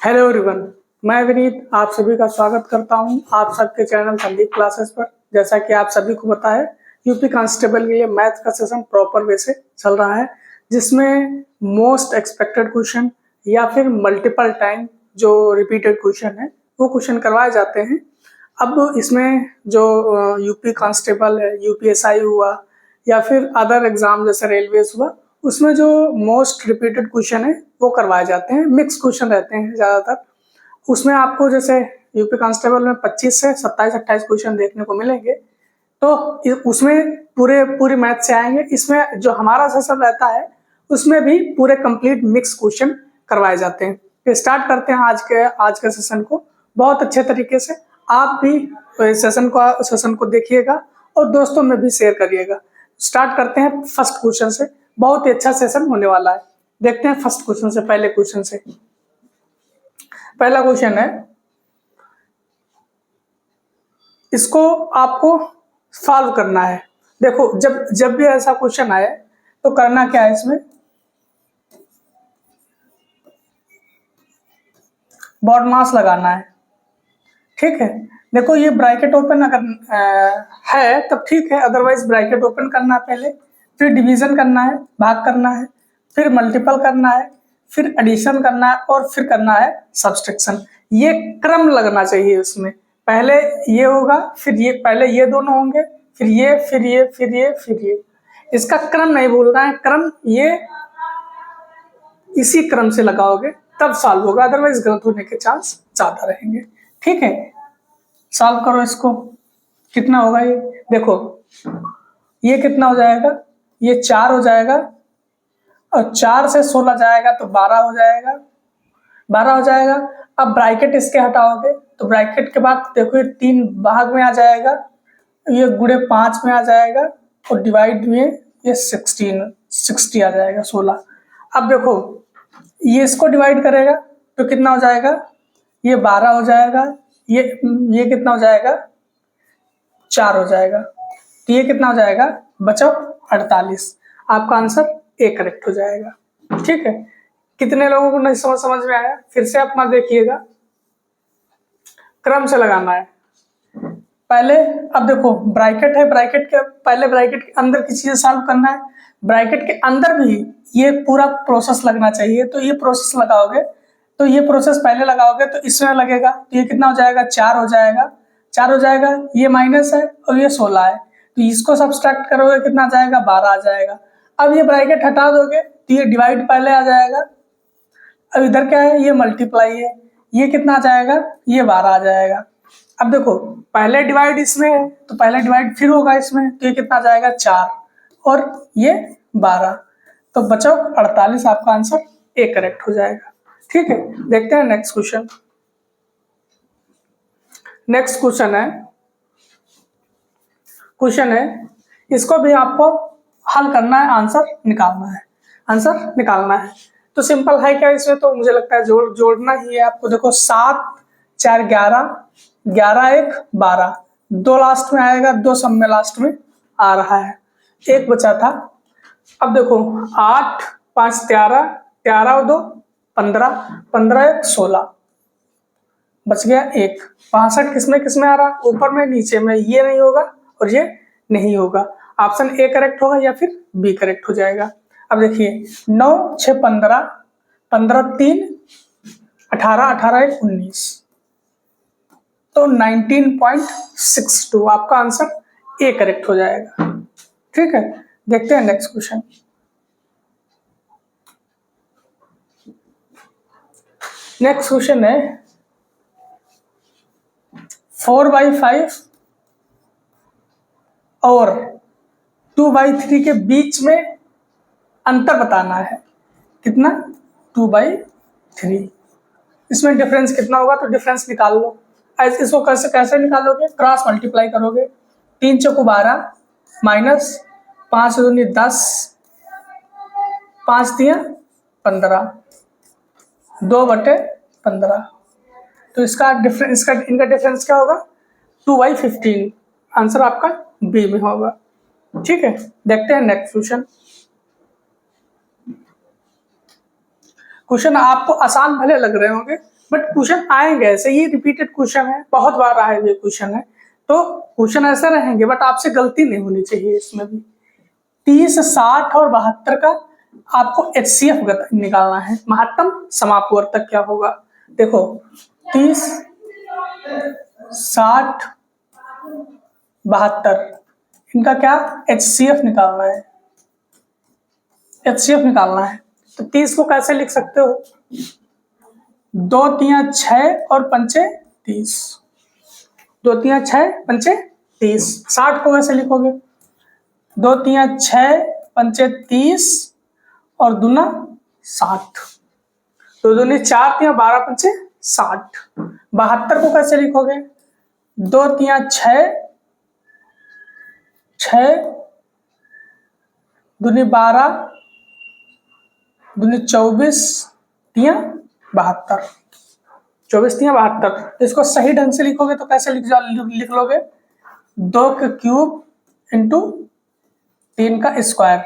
Hello everyone, मैं विनीत आप सभी का स्वागत करता हूं आप सबके चैनल संदीप क्लासेस पर। जैसा कि आप सभी को पता है, यूपी कांस्टेबल के लिए मैथ का सेशन प्रॉपर वे से चल रहा है, जिसमें मोस्ट एक्सपेक्टेड क्वेश्चन या फिर मल्टीपल टाइम जो रिपीटेड क्वेश्चन है वो क्वेश्चन करवाए जाते हैं। अब इसमें जो यूपी कांस्टेबल है, यूपीएसआई हुआ या फिर अदर एग्जाम जैसे रेलवेज हुआ, उसमें जो मोस्ट रिपीटेड क्वेश्चन है वो करवाए जाते हैं। मिक्स क्वेश्चन रहते हैं ज़्यादातर। उसमें आपको जैसे यूपी कांस्टेबल में 25 से 27-28 क्वेश्चन देखने को मिलेंगे, तो उसमें पूरी मैथ से आएंगे। इसमें जो हमारा सेशन रहता है उसमें भी पूरे कंप्लीट मिक्स क्वेश्चन करवाए जाते हैं। तो स्टार्ट करते हैं आज के सेशन को बहुत अच्छे तरीके से। आप भी सेशन को देखिएगा और दोस्तों में भी शेयर करिएगा। स्टार्ट करते हैं फर्स्ट क्वेश्चन से। बहुत ही अच्छा सेशन होने वाला है। देखते हैं फर्स्ट क्वेश्चन से, पहले क्वेश्चन से। पहला क्वेश्चन है, इसको आपको सॉल्व करना है। देखो, जब भी ऐसा क्वेश्चन आए तो करना क्या है, इसमें बॉड मास लगाना है। ठीक है, देखो ये ब्रैकेट ओपन अगर है तब ठीक है, अदरवाइज ब्रैकेट ओपन करना है पहले, फिर डिवीजन करना है, भाग करना है, फिर मल्टीपल करना है, फिर एडिशन करना है और फिर करना है सब्सट्रैक्शन। ये क्रम लगना चाहिए उसमें। पहले ये होगा, फिर ये, पहले ये दोनों होंगे, फिर ये, फिर ये, फिर ये, फिर ये। इसका क्रम नहीं भूलना है। क्रम ये इसी क्रम से लगाओगे तब सॉल्व होगा, अदरवाइज गलत होने के चांस ज्यादा रहेंगे। ठीक है, सॉल्व करो इसको। कितना होगा ये? देखो ये कितना हो जाएगा, ये 4 हो जाएगा और 4 से 16 जाएगा तो 12 हो जाएगा। 12 हो जाएगा। अब ब्रैकेट इसके हटाओगे तो ब्रैकेट के बाद देखो ये 3 भाग में आ जाएगा, ये गुणे 5 में आ जाएगा और डिवाइड में ये 60 आ जाएगा, 16। अब देखो ये इसको डिवाइड करेगा तो कितना हो जाएगा, ये 12 हो जाएगा, ये कितना हो जाएगा, 4 हो जाएगा, तो ये कितना हो जाएगा, बचो 48। आपका आंसर ए करेक्ट हो जाएगा। ठीक है, कितने लोगों को नहीं समझ में आया? फिर से अपना देखिएगा, क्रम से लगाना है पहले। अब देखो ब्रैकेट है, ब्रैकेट के पहले ब्रैकेट के अंदर की चीजें सॉल्व करना है। ब्रैकेट के अंदर भी ये पूरा प्रोसेस लगना चाहिए, तो ये प्रोसेस लगाओगे, तो ये प्रोसेस पहले लगाओगे तो इसमें लगेगा, तो ये कितना हो जाएगा, 4 हो जाएगा। 4 हो जाएगा, ये माइनस है और ये 16 है, तो इसको सब्सट्रैक्ट करोगे कितना आ जाएगा, 12 आ जाएगा। अब ये ब्रैकेट हटा दोगे तो ये डिवाइड पहले आ जाएगा। अब इधर क्या है, ये मल्टीप्लाई है, ये कितना आ जाएगा, ये 12 आ जाएगा। अब देखो पहले डिवाइड इसमें है तो पहले डिवाइड फिर होगा इसमें, तो ये कितना आ जाएगा, 4 और ये 12, तो बचाओ 48। आपका आंसर ए करेक्ट हो जाएगा। ठीक है, देखते हैं नेक्स्ट क्वेश्चन। नेक्स्ट क्वेश्चन है, इसको भी आपको हल करना है, आंसर निकालना है। तो सिंपल है क्या इसमें, तो मुझे लगता है जोड़ना ही है आपको। देखो 7 4 11, 11 1 12, 2 लास्ट में आएगा, 2 सब में लास्ट में आ रहा है, 1 बचा था। अब देखो 8 5 13, 13 और 2 15, 15 1 16, बच गया 1। 65 किसमें आ रहा, ऊपर में नीचे में, ये नहीं होगा और ये नहीं होगा। ऑप्शन ए करेक्ट होगा या फिर बी करेक्ट हो जाएगा। अब देखिए 9 6 15, 15 3 18, 18 1 19, तो 19.62 आपका आंसर ए करेक्ट हो जाएगा। ठीक है, देखते हैं नेक्स्ट क्वेश्चन। नेक्स्ट क्वेश्चन है 4/5 और 2/3 के बीच में अंतर बताना है। कितना, 2/3। इसमें डिफरेंस कितना होगा, तो डिफरेंस निकाल लो। इसको कैसे निकालोगे, क्रॉस मल्टीप्लाई करोगे। 3 चौको 12 माइनस 5 दूनी 10, 5 दिया 15, 2/15, तो इनका डिफरेंस क्या होगा, 2/15। आंसर आपका बी में होगा। ठीक है, देखते हैं नेक्स्ट क्वेश्चन आपको आसान भले लग रहे होंगे बट क्वेश्चन आएंगे ऐसे, ये रिपीटेड क्वेश्चन है, बहुत बार आए हुए क्वेश्चन है, तो क्वेश्चन ऐसे रहेंगे, बट आपसे गलती नहीं होनी चाहिए इसमें भी। 30, 60 और 72 का आपको HCF निकालना है, महत्तम समापवर्तक क्या होगा। देखो 30, 60, 72 इनका क्या HCF निकालना है, HCF निकालना है। तो 30 को कैसे लिख सकते हो, 2 3 6 और 5 30, 2 3 6 5 30। 60 को कैसे लिखोगे, 2 3 6 5 30 और दूना 60, 2 दूनी 4 3 12 5 60। 72 को कैसे लिखोगे, 2 3 6 6 दूनी 12 दूनी 24 3 72, 24 3 72। तो इसको सही ढंग से लिखोगे तो कैसे लिख लोगे, 2 का क्यूब इंटू 3 का स्क्वायर,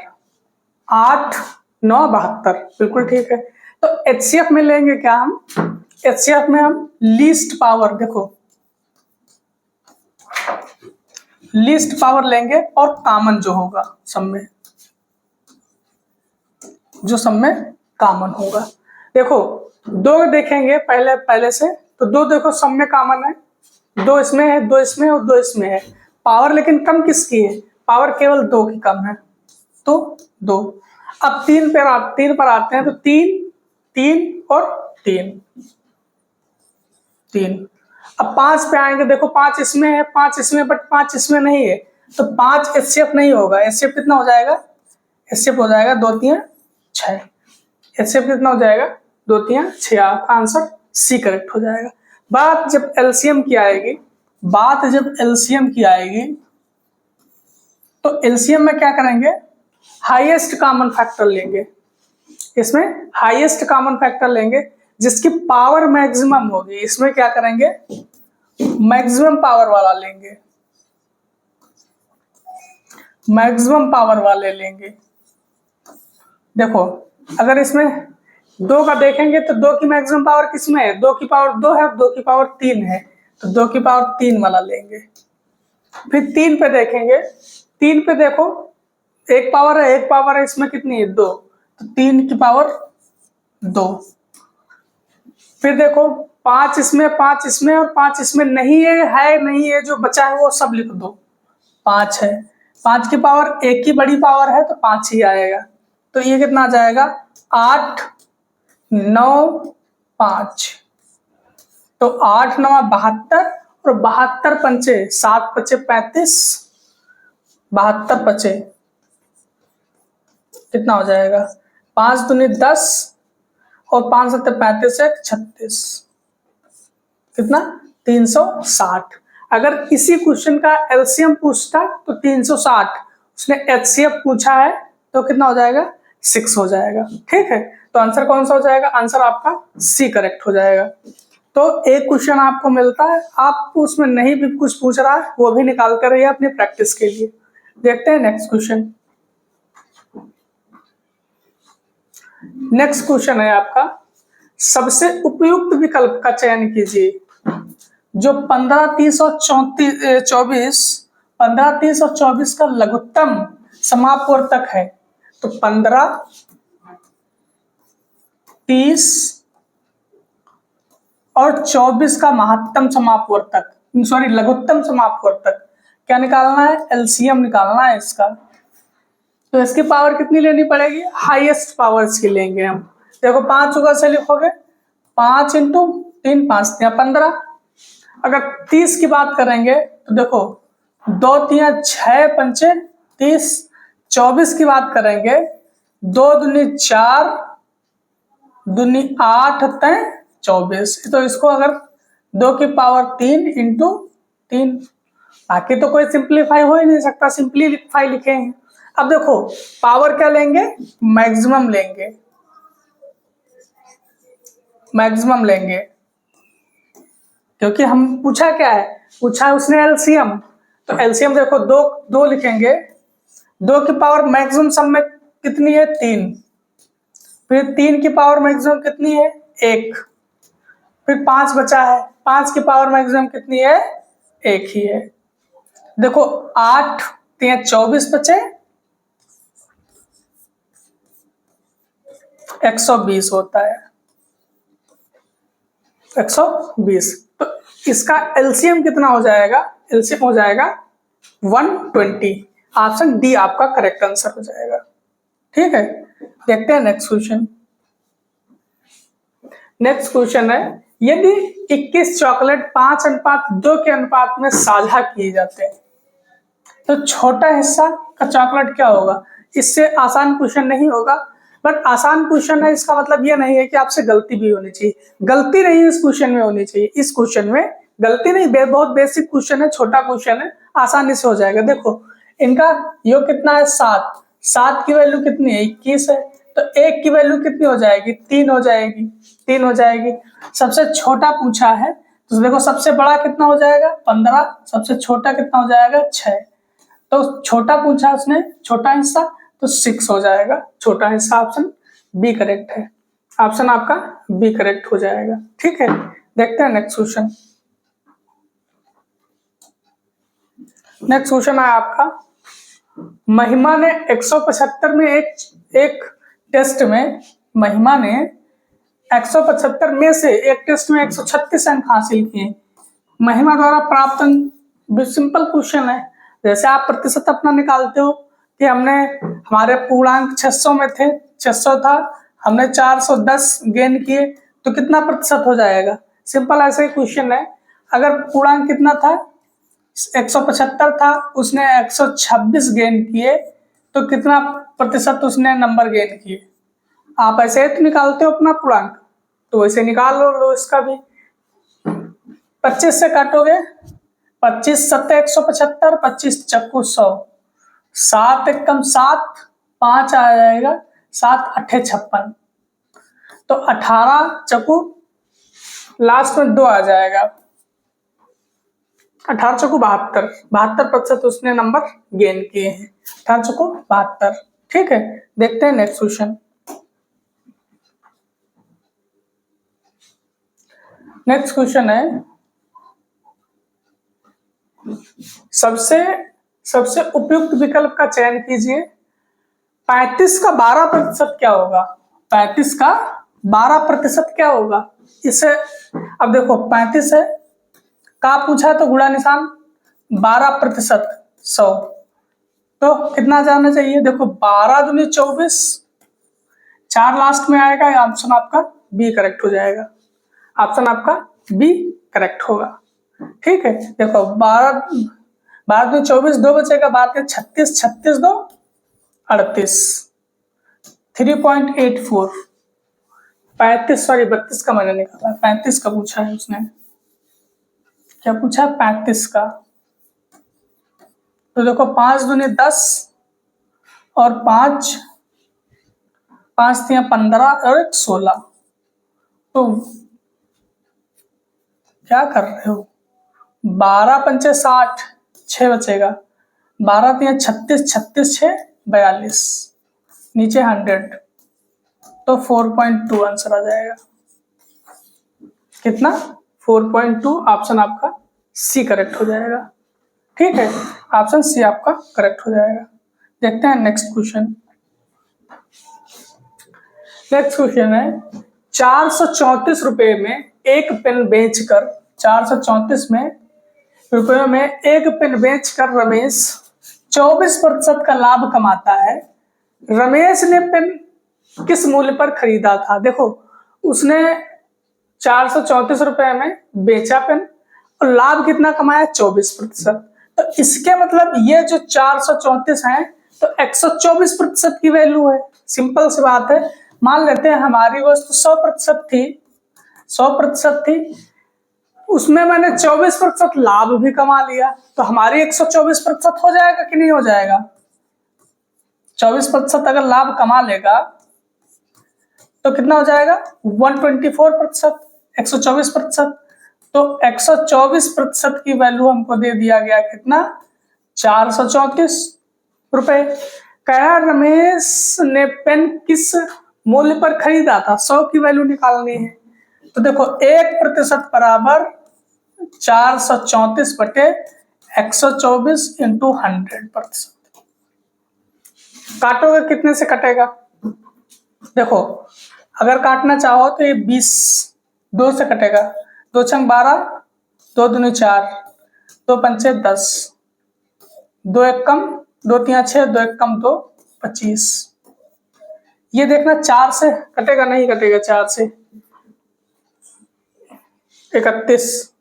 8 9 72, बिल्कुल ठीक है। तो HCF में लेंगे क्या हम, HCF में हम लीस्ट पावर, देखो लीस्ट पावर लेंगे और कॉमन जो होगा सब में, जो सब में कॉमन होगा। देखो 2 देखेंगे पहले से, तो 2 देखो सब में कॉमन है, 2 इसमें है, 2 इसमें है और 2 इसमें है। पावर लेकिन कम किसकी है, पावर केवल 2 की कम है, तो 2। अब 3 पर आते हैं, तो 3 3 और 3 3। अब 5 पे आएंगे, देखो 5 इसमें है, 5 इसमें, बट 5 इसमें नहीं है, तो 5 HCF नहीं होगा। HCF कितना हो जाएगा, HCF हो जाएगा 2 3 6। HCF कितना हो जाएगा, 2 3 6। आपका आंसर सी करेक्ट हो जाएगा। बात जब LCM की आएगी, तो LCM में क्या करेंगे, हाईएस्ट कॉमन फैक्टर लेंगे, इसमें हाईएस्ट कॉमन फैक्टर लेंगे जिसकी पावर मैक्सिमम होगी। इसमें क्या करेंगे, मैक्सिमम पावर वाला लेंगे, मैक्सिमम पावर वाले लेंगे। देखो अगर इसमें 2 का देखेंगे तो 2 की मैक्सिमम पावर किसमें है, 2 की पावर 2 है, 2 की पावर 3 है, तो 2 की पावर 3 वाला लेंगे। फिर 3 पे देखेंगे, 3 पे देखो एक पावर है, इसमें कितनी है 2, तो 3 की पावर 2। फिर देखो 5 इसमें, 5 इसमें और 5 इसमें नहीं है, जो बचा है वो सब लिख दो। 5 है, 5 की पावर 1 की बड़ी पावर है, तो 5 ही आएगा। तो ये कितना आ जाएगा, 8 9 5, तो 8 9 72 और 72 पंचे 7 पचे 35, 72 पचे कितना हो जाएगा, 5 दूनी 10 और 5 7 35 1 36, कितना 360। अगर इसी क्वेश्चन का LCM पूछता तो 360, उसने HCF पूछा है तो कितना हो जाएगा, 6 हो जाएगा। ठीक है, तो आंसर कौन सा हो जाएगा, आंसर आपका सी करेक्ट हो जाएगा। तो एक क्वेश्चन आपको मिलता है, आपको उसमें नहीं भी कुछ पूछ रहा है, वो भी निकाल कर रही है अपनी प्रैक्टिस के लिए। देखते हैं नेक्स्ट क्वेश्चन। नेक्स्ट क्वेश्चन है आपका, सबसे उपयुक्त विकल्प का चयन कीजिए। जो 15 30 और 24 15 30 और 24 का लघुत्तम समापवर्तक है, तो 15 30 और 24 का महत्तम समापवर्तक, सॉरी लघुत्तम समापवर्तक क्या निकालना है, LCM निकालना है इसका। तो इसकी पावर कितनी लेनी पड़ेगी, हाईएस्ट पावर्स की लेंगे हम। देखो 5 को कैसे लिखोगे, 5 इंटू 3 5 या 15। अगर 30 की बात करेंगे तो देखो 2 3 6 पंचे 30। 24 की बात करेंगे 2 दूनी 4 दूनी 8 तय 24। तो इसको अगर 2 की पावर 3 इंटू 3, बाकी तो कोई सिंप्लीफाई हो ही नहीं सकता, सिंप्लीफाई लिखेंगे। अब देखो पावर क्या लेंगे, मैक्सिमम लेंगे, मैक्सिमम लेंगे, क्योंकि हम पूछा क्या है, पूछा है उसने LCM। तो LCM देखो 2 लिखेंगे, 2 की पावर मैक्सिमम सब में कितनी है 3, फिर 3 की पावर मैक्सिमम कितनी है 1, फिर 5 बचा है, 5 की पावर मैक्सिमम कितनी है? 1 ही है। देखो 8 3 24 बचे, 120 होता है, 120। तो इसका एलसीएम कितना हो जाएगा? एलसीएम हो जाएगा 120। ऑप्शन डी आपका करेक्ट आंसर हो जाएगा। ठीक है, देखते हैं नेक्स्ट क्वेश्चन। नेक्स्ट क्वेश्चन है, यदि 21 चॉकलेट 5:2 के अनुपात में साझा किए जाते हैं तो छोटा हिस्सा का चॉकलेट क्या होगा? इससे आसान क्वेश्चन नहीं होगा, बट आसान क्वेश्चन है इसका मतलब ये नहीं है कि आपसे गलती भी होनी चाहिए। गलती नहीं इस क्वेश्चन में होनी चाहिए, इस क्वेश्चन में गलती नहीं, बहुत बेसिक क्वेश्चन है, छोटा क्वेश्चन है, आसानी से हो जाएगा। देखो इनका योग कितना है? 7। 7 की वैल्यू कितनी है? 21 है। तो 1 की वैल्यू कितनी हो जाएगी? 3 हो जाएगी, 3 हो जाएगी। सबसे छोटा पूछा है तो देखो सबसे बड़ा कितना हो जाएगा? 15। सबसे छोटा कितना हो जाएगा? 6। तो छोटा पूछा उसने, छोटा हिस्सा, तो 6 हो जाएगा छोटा हिस्सा। ऑप्शन बी करेक्ट है, ऑप्शन आपका बी करेक्ट हो जाएगा। ठीक है, देखते हैं नेक्स्ट क्वेश्चन। नेक्स्ट क्वेश्चन है आपका, महिमा ने 175 में एक टेस्ट में, महिमा ने 175 में से एक टेस्ट में 136 अंक हासिल किए। महिमा द्वारा प्राप्त अंक, सिंपल क्वेश्चन है। जैसे आप प्रतिशत अपना निकालते हो कि हमने, हमारे पूर्णांक 600 में थे, 600 था, हमने 410 गेन किए तो कितना प्रतिशत हो जाएगा? सिंपल ऐसे ही क्वेश्चन है। अगर पूर्णांक कितना था? 175 था, उसने 126 गेन किए तो कितना प्रतिशत उसने नंबर गेन किए? आप ऐसे ही तो निकालते हो अपना पूर्णांक, तो वैसे निकाल लो इसका भी। 25 से काटोगे, 25 7 175, 25 चक्कू 100, 7 एकम 7, 5 आ जाएगा, 7 8 56, तो 18 चक्कू लास्ट में 2 आ जाएगा, 18 चक्कू 72, 72% उसने नंबर गेन किए हैं, 18 चक्कू 72। ठीक है, देखते हैं नेक्स्ट क्वेश्चन। नेक्स्ट क्वेश्चन है, सबसे उपयुक्त विकल्प का चयन कीजिए। 35 का 12% क्या होगा? 35 का 12% क्या होगा? इसे अब देखो 35 है, का पूछा तो गुणा निशान, 12% 100, तो कितना जाना चाहिए? देखो 12 दूनी 24, 4 लास्ट में आएगा, ऑप्शन आपका बी करेक्ट हो जाएगा, ऑप्शन आपका बी करेक्ट होगा। ठीक है, देखो 12 दूनी 24, 2 बचेगा, 12 36, 36 2 38, 3.84, 35 सॉरी 32 का मैंने निकाला, 35 का पूछा है उसने। क्या पूछा? 35 का। तो देखो 5 दूनी 10 और 5 3 15 और 1 16, तो क्या कर रहे हो? 12 पंचे 60, 6 बचेगा, 12 3 36, 36 6 42, नीचे 100, तो 4.2 आंसर आ जाएगा। कितना? 4.2, ऑप्शन आपका सी करेक्ट हो जाएगा। ठीक है, ऑप्शन सी आपका करेक्ट हो जाएगा। देखते हैं नेक्स्ट क्वेश्चन। नेक्स्ट क्वेश्चन है, 434 रुपए में एक पेन बेचकर, 434 में रुपयों में एक पेन बेचकर रमेश 24% का लाभ कमाता है। रमेश ने पेन किस मूल्य पर खरीदा था? देखो उसने 434 रुपए में बेचा पेन और लाभ कितना कमाया? 24%। तो इसके मतलब ये जो 434 है तो 124% की वैल्यू है। सिंपल सी बात है, मान लेते हैं हमारी वस्तु 100% थी, 100% थी, उसमें मैंने 24% लाभ भी कमा लिया, तो हमारी 124% हो जाएगा कि नहीं हो जाएगा? 24% अगर लाभ कमा लेगा तो कितना हो जाएगा? 124%, 124%। तो 124% की वैल्यू हमको दे दिया गया कितना? 434 रुपए। कहा रमेश ने पेन किस मूल्य पर खरीदा था? 100 की वैल्यू निकालनी है, तो देखो 1% बराबर 434/124 इंटू 100%। काटोगे कितने से कटेगा? देखो अगर काटना चाहो तो ये 20 2 से कटेगा, 2 छंग 12, 2 दूनी 4, 2 पंचे 10, 2 एक कम 2 तिया 6, 2 एक कम 2 25। ये देखना 4 से कटेगा, नहीं कटेगा 4 से, 31।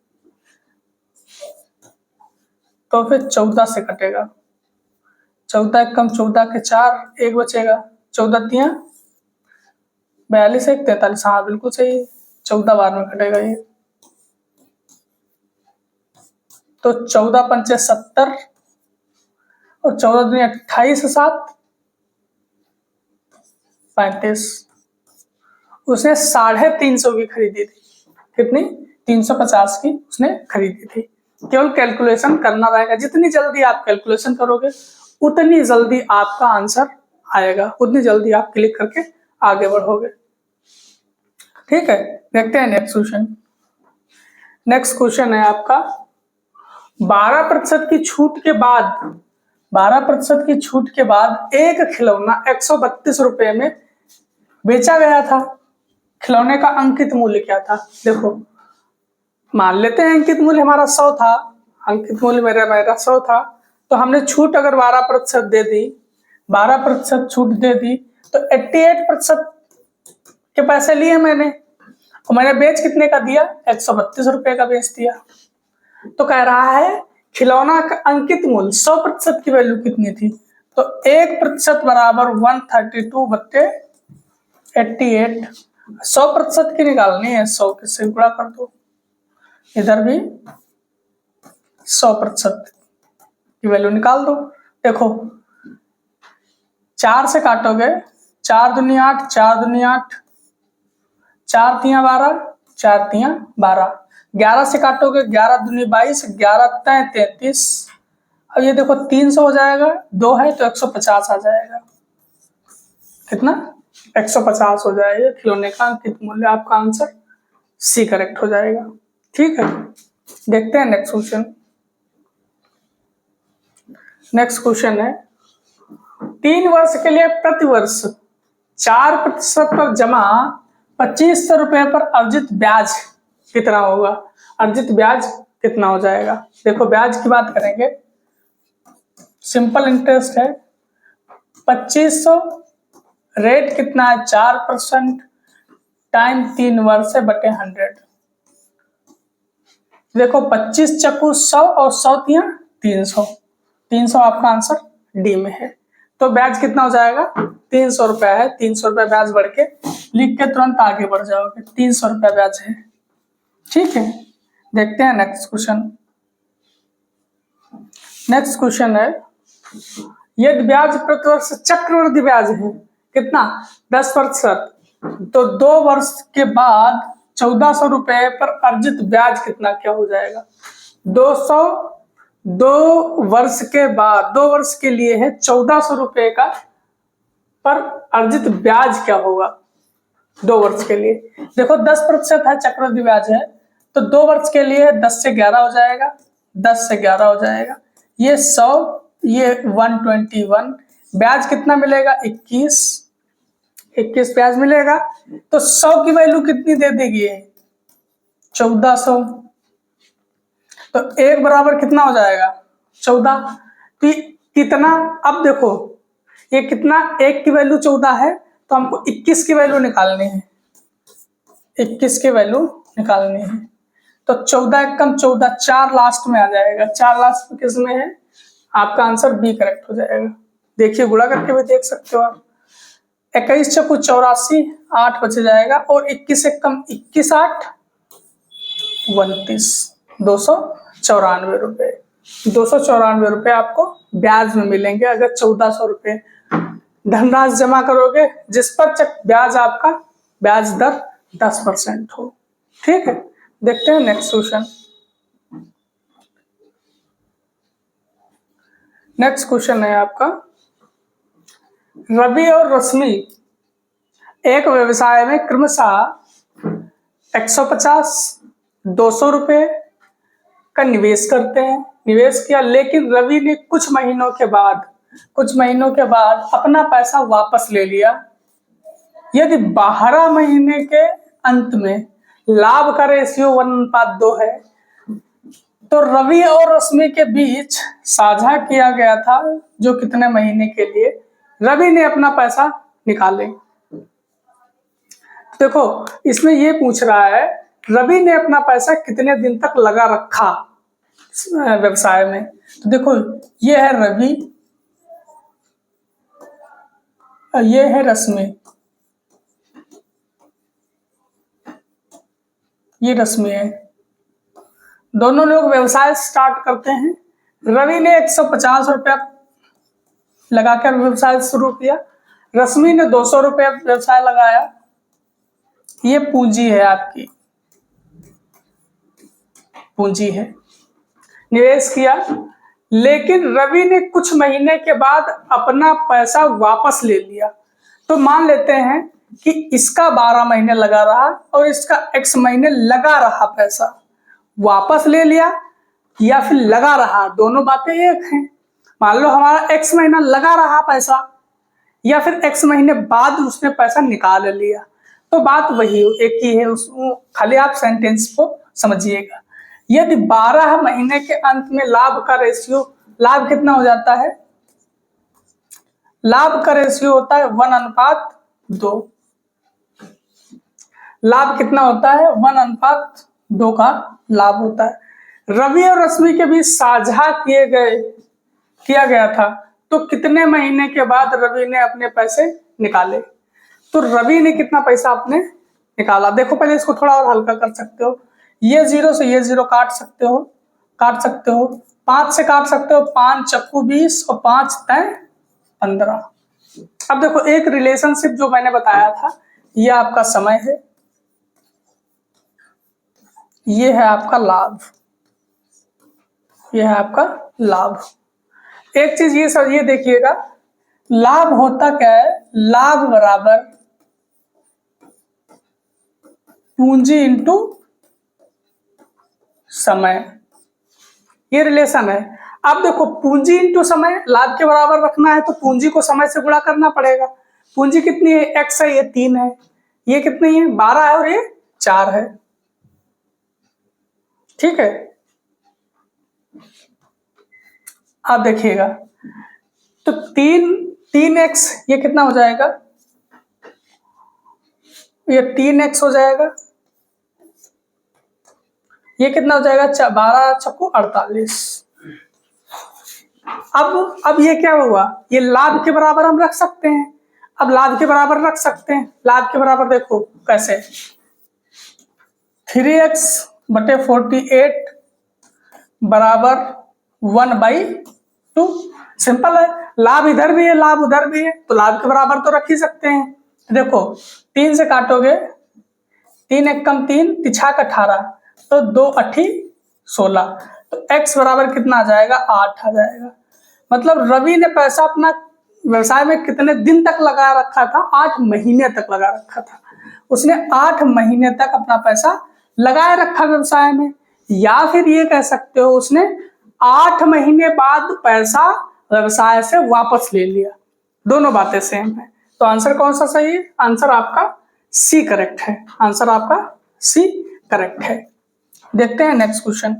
तो फिर 14 से कटेगा, 14 एक कम 14 के 4, 1 बचेगा, 14 तिया 42, 1 43। हाँ बिल्कुल सही, 14 बार में कटेगा ये। तो 14 पंचे 70 और 14 दूनी 28, 7 35। उसने 350 की खरीदी थी। कितनी? 350 की उसने खरीदी थी। केवल कैलकुलेशन करना रहेगा, जितनी जल्दी आप कैलकुलेशन करोगे उतनी जल्दी आपका आंसर आएगा, उतनी जल्दी आप क्लिक करके आगे बढ़ोगे। ठीक है, देखते हैं नेक्स्ट क्वेश्चन। नेक्स्ट क्वेश्चन है आपका 12% की छूट के बाद, 12% की छूट के बाद एक खिलौना 132 रुपए में बेचा गया था। खिलौने का अंकित मूल्य क्या था? देखो मान लेते हैं अंकित मूल्य हमारा 100 था, अंकित मूल्य मेरा 100 था, तो हमने छूट अगर 12% दे दी, 12% छूट दे दी, तो 88% के पैसे लिए मैंने, और मैंने बेच कितने का दिया? 132 रुपए का बेच दिया। तो कह रहा है खिलौना का अंकित मूल्य 100% की वैल्यू कितनी थी? तो 1% बराबर 132/88। 100% की निकालनी है, 100 से गुणा कर दो, इधर भी 100% की वैल्यू निकाल दो। देखो 4 से काटोगे, 4 दूनी 8, 4 दूनी 8, 4 तिया 12, 4 तिया 12। 11 से काटोगे, 11 दूनी 22, 11 तय 33। अब ये देखो 300 हो जाएगा, 2 है तो 150 आ जाएगा। कितना? 150 हो जाएगा खिलौने का अंकित मूल्य। आपका आंसर सी करेक्ट हो जाएगा। ठीक है, देखते हैं नेक्स्ट क्वेश्चन। नेक्स्ट क्वेश्चन है 3 वर्ष के लिए प्रतिवर्ष 4% पर जमा 2500 रुपए पर अर्जित ब्याज कितना होगा? अर्जित ब्याज कितना हो जाएगा? देखो ब्याज की बात करेंगे, सिंपल इंटरेस्ट है, 2500 रेट कितना है? 4% टाइम 3 वर्ष है बटे 100। देखो 25 चक्कू 100 और 100 तिया 300, 300 आपका आंसर डी में है। तो ब्याज कितना हो जाएगा? 300 रुपया है, 300 रुपया ब्याज बढ़ के लिख के तुरंत आगे बढ़ जाओगे, 300 रुपया ब्याज है। ठीक है, देखते हैं नेक्स्ट क्वेश्चन। नेक्स्ट क्वेश्चन है यदि ब्याज प्रतिवर्ष चक्रवृद्धि ब्याज है कितना? 10%, तो 2 वर्ष के बाद 1400 रुपए पर अर्जित ब्याज कितना क्या हो जाएगा? 2 वर्ष के बाद, 2 वर्ष के लिए है 1400 रुपए का पर अर्जित ब्याज क्या होगा 2 वर्ष के लिए? देखो 10% है, चक्रवृद्धि ब्याज है, तो 2 वर्ष के लिए 10 से 11 हो जाएगा, 10 से 11 हो जाएगा, ये 100, ये 121। ब्याज कितना मिलेगा? 21 ब्याज मिलेगा। तो 100 की वैल्यू कितनी दे देगी? 1400। तो 1 बराबर कितना हो जाएगा? 14। तो कितना? अब देखो ये कितना, 1 की वैल्यू 14 है, तो हमको 21 की वैल्यू निकालनी है, 21 की वैल्यू निकालनी है। तो 14 एक कम 14, 4 लास्ट में आ जाएगा, 4 लास्ट में किस में है? आपका आंसर बी करेक्ट हो जाएगा। देखिए गुणा करके भी देख सकते हो आप। 21 चौको 84, 8 बच जाएगा, और 21 एक कम 21, 8 29, 294 रुपए। 294 रुपए आपको ब्याज में मिलेंगे अगर 1400 रुपए धनराशि जमा करोगे, जिस पर ब्याज आपका ब्याज दर 10% हो। ठीक है, देखते हैं नेक्स्ट क्वेश्चन। नेक्स्ट क्वेश्चन है आपका रवि और रश्मि एक व्यवसाय में क्रमशः 150 200 रुपये का निवेश करते हैं, निवेश किया, लेकिन रवि ने कुछ महीनों के बाद अपना पैसा वापस ले लिया। यदि 12 महीने के अंत में लाभ का रेशियो 1:2 है, तो रवि और रश्मि के बीच साझा किया गया था जो कितने महीने के लिए, रवि ने अपना पैसा निकाले। देखो इसमें ये पूछ रहा है रवि ने अपना पैसा कितने दिन तक लगा रखा व्यवसाय में। तो देखो ये है रवि, ये है रश्मि, ये रश्मि है। दोनों लोग व्यवसाय स्टार्ट करते हैं। रवि ने 150 रुपया लगाकर व्यवसाय शुरू किया, रश्मि ने 200 रुपया व्यवसाय लगाया। ये पूंजी है, आपकी पूंजी है, निवेश किया, लेकिन रवि ने कुछ महीने के बाद अपना पैसा वापस ले लिया। तो मान लेते हैं कि इसका 12 महीने लगा रहा और इसका x महीने लगा रहा पैसा, वापस ले लिया या फिर लगा रहा, दोनों बातें एक हैं। मान लो हमारा x महीना लगा रहा पैसा या फिर x महीने बाद उसने पैसा निकाल लिया, तो बात वही एक ही है, उसको खाली आप सेंटेंस को समझिएगा। यदि 12 महीने के अंत में लाभ का रेशियो, लाभ कितना हो जाता है, लाभ का रेशियो होता है 1:2। लाभ कितना होता है, 1:2 का लाभ होता है। रवि और रश्मि के बीच साझा किया गया था, तो कितने महीने के बाद रवि ने अपने पैसे निकाले। तो रवि ने कितना पैसा अपने निकाला, देखो पहले इसको थोड़ा और हल्का कर सकते हो। ये 0 से ये 0 काट सकते हो, 5 से काट सकते हो, 5 चक्कू 20 और 5 तय 15। अब देखो एक रिलेशनशिप जो मैंने बताया था, ये आपका समय है, ये है आपका लाभ, ये है आपका लाभ। एक चीज ये देखिएगा, लाभ होता क्या है, लाभ बराबर पूंजी इंटू समय, ये रिलेशन है। अब देखो पूंजी इंटू समय, लाभ के बराबर रखना है तो पूंजी को समय से गुणा करना पड़ेगा। पूंजी कितनी है, x है, ये 3 है, ये कितनी है 12 है और ये 4 है, ठीक है। आप देखिएगा तो 3x ये कितना हो जाएगा, ये 3x हो जाएगा, ये कितना हो जाएगा 12 चक्कू 48। अब ये क्या हुआ, ये लाभ के बराबर हम रख सकते हैं। अब लाभ के बराबर रख सकते हैं, लाभ के बराबर देखो कैसे, 3x/48 बराबर 1/2। सिंपल है, लाभ इधर भी है लाभ उधर भी है, तो लाभ के बराबर तो रख ही सकते हैं। देखो 3 से काटोगे, 3 एक कम 3, 3 18, तो 2 8 16, तो x बराबर कितना आ जाएगा, 8 आ जाएगा। मतलब रवि ने पैसा अपना व्यवसाय में कितने दिन तक लगा रखा था, 8 महीने तक लगा रखा था। उसने 8 महीने तक अपना पैसा लगाए रखा व्यवसाय में, या फिर ये कह सकते हो उसने 8 महीने बाद पैसा व्यवसाय से वापस ले लिया। दोनों बातें सेम है, तो आंसर कौन सा सही है, आंसर आपका सी करेक्ट है, आंसर आपका सी करेक्ट है। देखते हैं नेक्स्ट क्वेश्चन।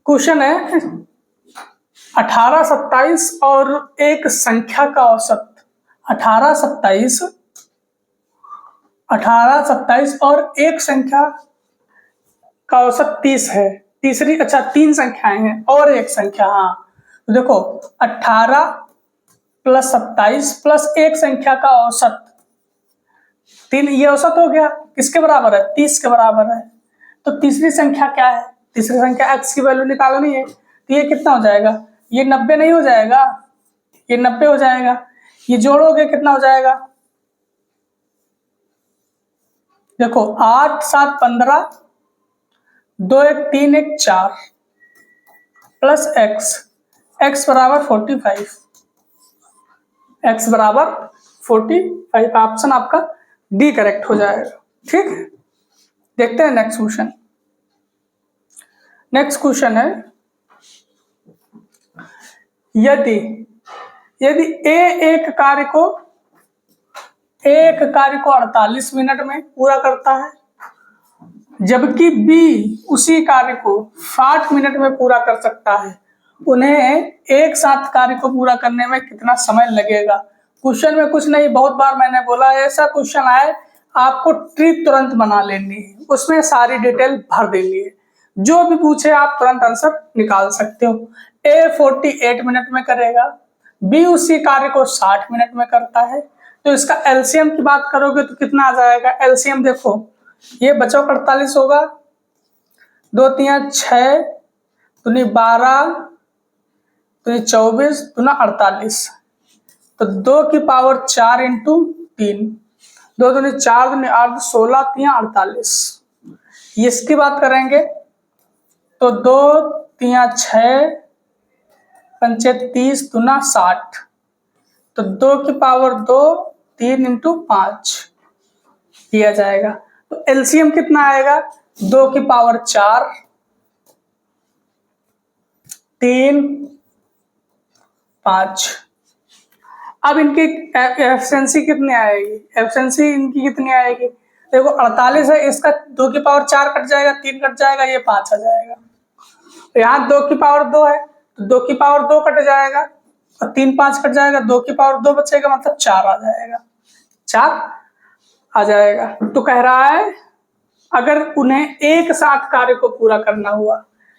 क्वेश्चन है 18 27 और एक संख्या का औसत, 18 27 और एक संख्या का औसत 30 है। तीसरी, अच्छा 3 संख्याएं हैं और एक संख्या, हाँ तो देखो 18 + 27 प्लस एक संख्या का औसत 3, ये औसत हो गया, किसके बराबर है, 30 के बराबर है। तो तीसरी संख्या क्या है, तीसरी संख्या x की वैल्यू निकालनी है, तो ये कितना हो जाएगा, ये 90 नहीं हो जाएगा, ये 90 हो जाएगा, ये जोड़ोगे कितना हो जाएगा, देखो 8 7 15, 2 1 3 1 4 प्लस x बराबर 45, x बराबर 45, ऑप्शन आपका डी करेक्ट हो जाएगा। ठीक है, देखते हैं नेक्स्ट क्वेश्चन। नेक्स्ट क्वेश्चन है, यदि यदि ए एक कार्य को 48 मिनट में पूरा करता है, जबकि बी उसी कार्य को 60 मिनट में पूरा कर सकता है, उन्हें एक साथ कार्य को पूरा करने में कितना समय लगेगा? क्वेश्चन में कुछ नहीं, बहुत बार मैंने बोला ऐसा क्वेश्चन आए आपको ट्रिक तुरंत बना लेनी है, उसमें सारी डिटेल भर देनी है, जो भी पूछे आप तुरंत आंसर निकाल सकते हो। ए 48 मिनट में करेगा, बी उसी कार्य को 60 मिनट में करता है, तो इसका एलसीएम की बात करोगे तो कितना आ जाएगा? एलसीएम देखो, ये बचो 48 होगा, 2 3 6 दूनी 12 दूनी 24 दूना 48, तो 2 की पावर 4 इंटू 3, 2 दूनी 4 दूनी 8 16 3 48। इसकी बात करेंगे तो 2 3 6 5 30 दूना 60, तो 2 की पावर 2 3 इंटू 5 दिया जाएगा। तो एलसीएम कितना आएगा? 2 की पावर 4 3 5। अब इनकी एफिशिएंसी कितनी आएगी? एफिशिएंसी इनकी कितनी आएगी? देखो 48 है, इसका 2 की पावर 4 कट जाएगा, 3 कट जाएगा, ये 5 आ जाएगा। यहाँ 2 की पावर 2 है तो 2 की पावर 2 कट जाएगा और 3 5 कट जाएगा, 2 की पावर 2 बचेगा, मतलब 4 आ जाएगा, 4 आ जाएगा। तो कह रहा है अगर उन्हें एक साथ कार्य को पूरा करना हुआ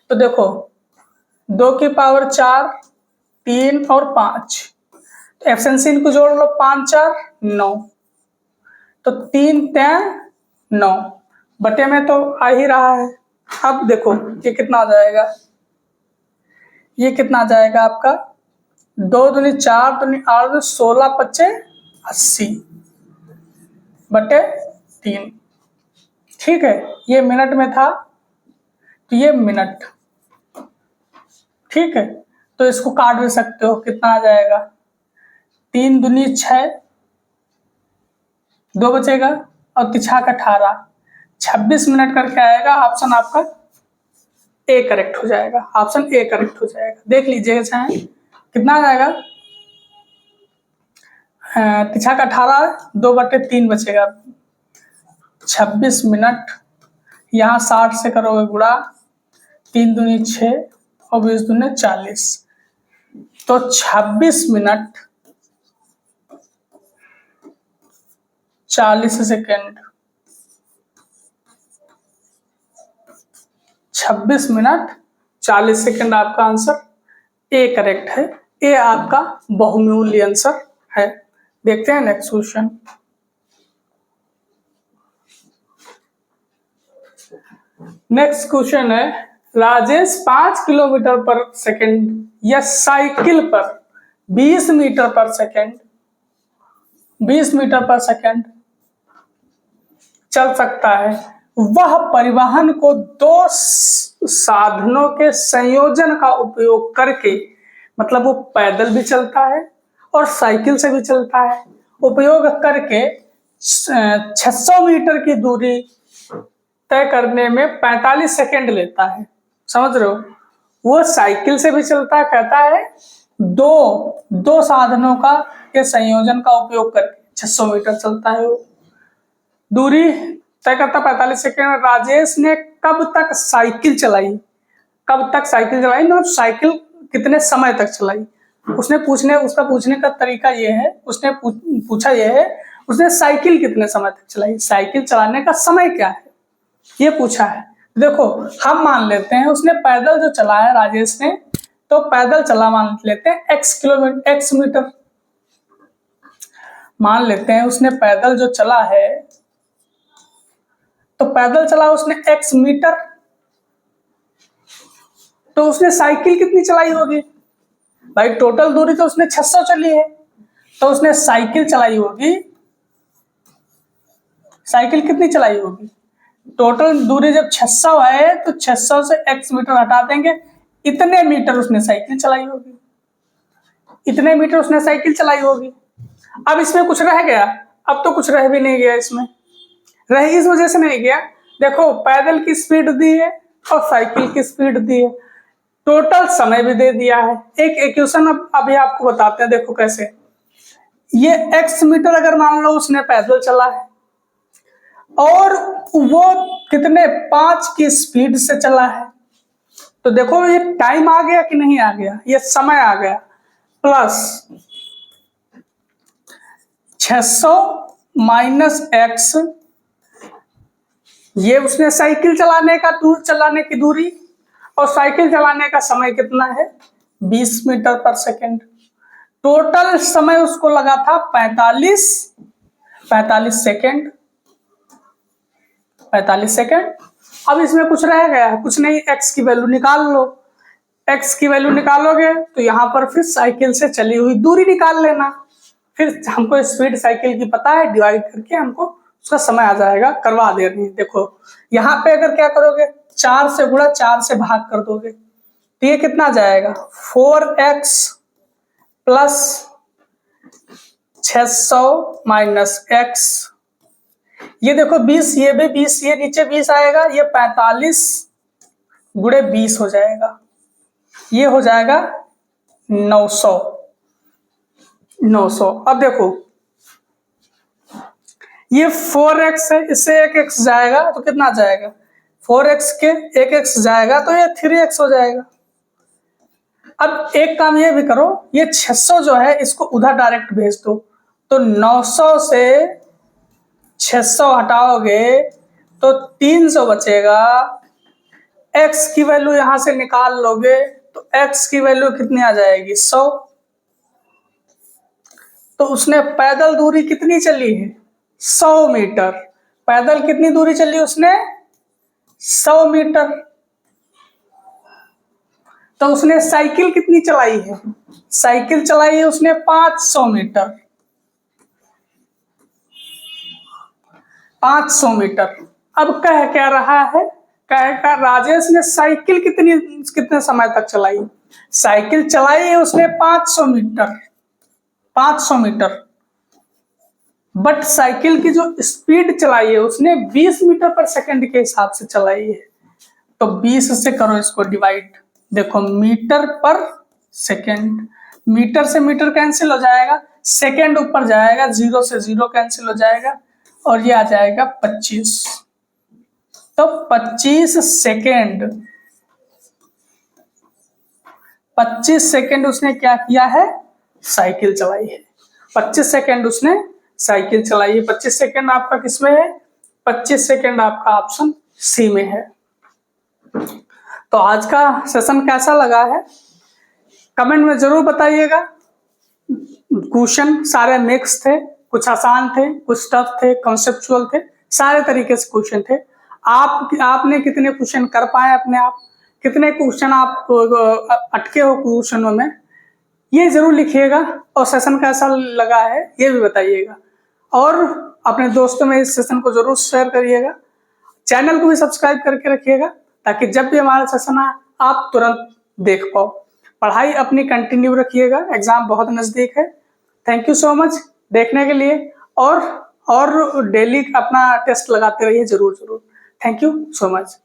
तो देखो 2 की पावर 4 3 और 5, तो एफिशिएंसी इनको जोड़ लो, 5 4 9, तो 3 3 9 बटे में तो आ ही रहा है। अब देखो ये कितना आ जाएगा? ये कितना आ जाएगा आपका? 2 दूनी 4 दूनी 8 16 25 80 बटे 3। ठीक है, ये मिनट में था तो ये मिनट। ठीक है, तो इसको काट भी सकते हो, कितना आ जाएगा? 3 दूनी 6, 2 बचेगा और 3 का 18, 26 मिनट करके आएगा। ऑप्शन आपका ए करेक्ट हो जाएगा, ऑप्शन ए करेक्ट हो जाएगा। देख लीजिएगा चाहे कितना आ जाएगा? 3 का 18, 2 बटे 3 बचेगा, 26 मिनट। यहाँ 60 से करोगे गुणा, 3 दूनी 6 और 20 दूनी 40, तो 26 मिनट 40 सेकेंड, 26 मिनट 40 सेकेंड आपका आंसर ए करेक्ट है। ए आपका बहुमूल्य आंसर है। देखते हैं नेक्स्ट क्वेश्चन। नेक्स्ट क्वेश्चन है, राजेश 5 किलोमीटर पर सेकेंड या साइकिल पर 20 मीटर पर सेकेंड 20 मीटर पर सेकेंड चल सकता है। वह परिवहन को 2 साधनों के संयोजन का उपयोग करके, मतलब वो पैदल भी चलता है और साइकिल से भी चलता है, उपयोग करके 600 मीटर की दूरी तय करने में 45 सेकेंड लेता है। समझ रहे हो? वो साइकिल से भी चलता है, कहता है दो साधनों का के संयोजन का उपयोग करके 600 मीटर चलता है, वो दूरी तय करता 45 सेकेंड। राजेश ने कब तक साइकिल चलाई? कब तक साइकिल चलाई मतलब साइकिल कितने समय तक चलाई? उसका पूछने का तरीका ये है, उसने पूछा ये है उसने साइकिल कितने समय तक चलाई, साइकिल चलाने का समय क्या है, ये पूछा है। देखो हम मान लेते हैं उसने पैदल जो चलाया राजेश ने, तो पैदल चला मान लेते हैं x मीटर मान लेते हैं, उसने पैदल जो चला है तो पैदल चला उसने x मीटर, तो उसने साइकिल कितनी चलाई होगी भाई? टोटल दूरी तो उसने 600 चली है, तो उसने साइकिल चलाई होगी, साइकिल कितनी चलाई होगी? टोटल दूरी जब 600 है तो 600 से x मीटर हटा देंगे, इतने मीटर उसने साइकिल चलाई होगी, इतने मीटर उसने साइकिल चलाई होगी। अब इसमें कुछ रह गया अब तो कुछ रह भी नहीं गया इसमें, रह इस वजह से नहीं गया, देखो पैदल की स्पीड दी है और साइकिल की स्पीड दी है, टोटल समय भी दे दिया है। एक इक्वेशन अब अभी आपको बताते हैं, देखो कैसे। ये x मीटर अगर मान लो उसने पैदल चला है और वो कितने 5 की स्पीड से चला है, तो देखो ये टाइम आ गया कि नहीं आ गया, ये समय आ गया, प्लस 600 माइनस x, ये उसने साइकिल चलाने की दूरी, और साइकिल चलाने का समय कितना है 20 मीटर पर सेकेंड। टोटल समय उसको लगा था 45 सेकेंड, 45 सेकेंड। अब इसमें कुछ रह गया है, कुछ नहीं, x की वैल्यू निकाल लो। x की वैल्यू निकालोगे तो यहाँ पर फिर साइकिल से चली हुई दूरी निकाल लेना, फिर हमको स्पीड साइकिल की पता है, डिवाइड करके हमको उसका समय आ जाएगा, करवा दे रही है। देखो यहाँ पे अगर क्या करोगे, 4 से गुणा 4 से भाग कर दोगे तो ये कितना जाएगा 4x प्लस 600 माइनस x, ये देखो 20, ये भी 20, ये नीचे 20 आएगा, ये 45 गुणे 20 हो जाएगा, ये हो जाएगा 900। अब देखो ये 4x है, इससे एक x जाएगा तो कितना जाएगा, 4x के एक x जाएगा तो ये 3x हो जाएगा। अब एक काम ये भी करो, ये 600 जो है इसको उधर डायरेक्ट भेज दो, तो 900 से 600 हटाओगे तो 300 बचेगा, x की वैल्यू यहां से निकाल लोगे तो x की वैल्यू कितनी आ जाएगी 100। तो उसने पैदल दूरी कितनी चली है 100 मीटर, पैदल कितनी दूरी चली उसने 100 मीटर। तो उसने साइकिल कितनी चलाई है, साइकिल चलाई है उसने 500 मीटर, 500 मीटर। अब कह क्या रहा है, कहेगा राजेश ने साइकिल कितने समय तक चलाई, साइकिल चलाई है उसने 500 मीटर, 500 मीटर, बट साइकिल की जो स्पीड चलाई है उसने 20 मीटर पर सेकंड के हिसाब से चलाई है। तो 20 से करो इसको डिवाइड, देखो मीटर पर सेकंड, मीटर से मीटर कैंसिल हो जाएगा, सेकंड ऊपर जाएगा, 0 से 0 कैंसिल हो जाएगा, और ये आ जाएगा 25। तो 25 सेकंड, 25 सेकंड उसने क्या किया है, साइकिल चलाई है, 25 सेकंड उसने साइकिल चलाई है। 25 सेकंड आपका किसमें है, 25 सेकंड आपका ऑप्शन सी में है। तो आज का सेशन कैसा लगा है कमेंट में जरूर बताइएगा। क्वेश्चन सारे मिक्स थे, कुछ आसान थे, कुछ टफ थे, कॉन्सेप्चुअल थे, सारे तरीके से क्वेश्चन थे। आपने कितने क्वेश्चन कर पाए अपने आप, कितने क्वेश्चन आप अटके हो क्वेश्चनों में, ये जरूर लिखिएगा, और सेशन कैसा लगा है ये भी बताइएगा, और अपने दोस्तों में इस सेशन को जरूर शेयर करिएगा। चैनल को भी सब्सक्राइब करके रखिएगा ताकि जब भी हमारा सेशन आए आप तुरंत देख पाओ। पढ़ाई अपनी कंटिन्यू रखिएगा, एग्जाम बहुत नजदीक है। थैंक यू सो मच देखने के लिए, और डेली अपना टेस्ट लगाते रहिए जरूर। Thank you so much.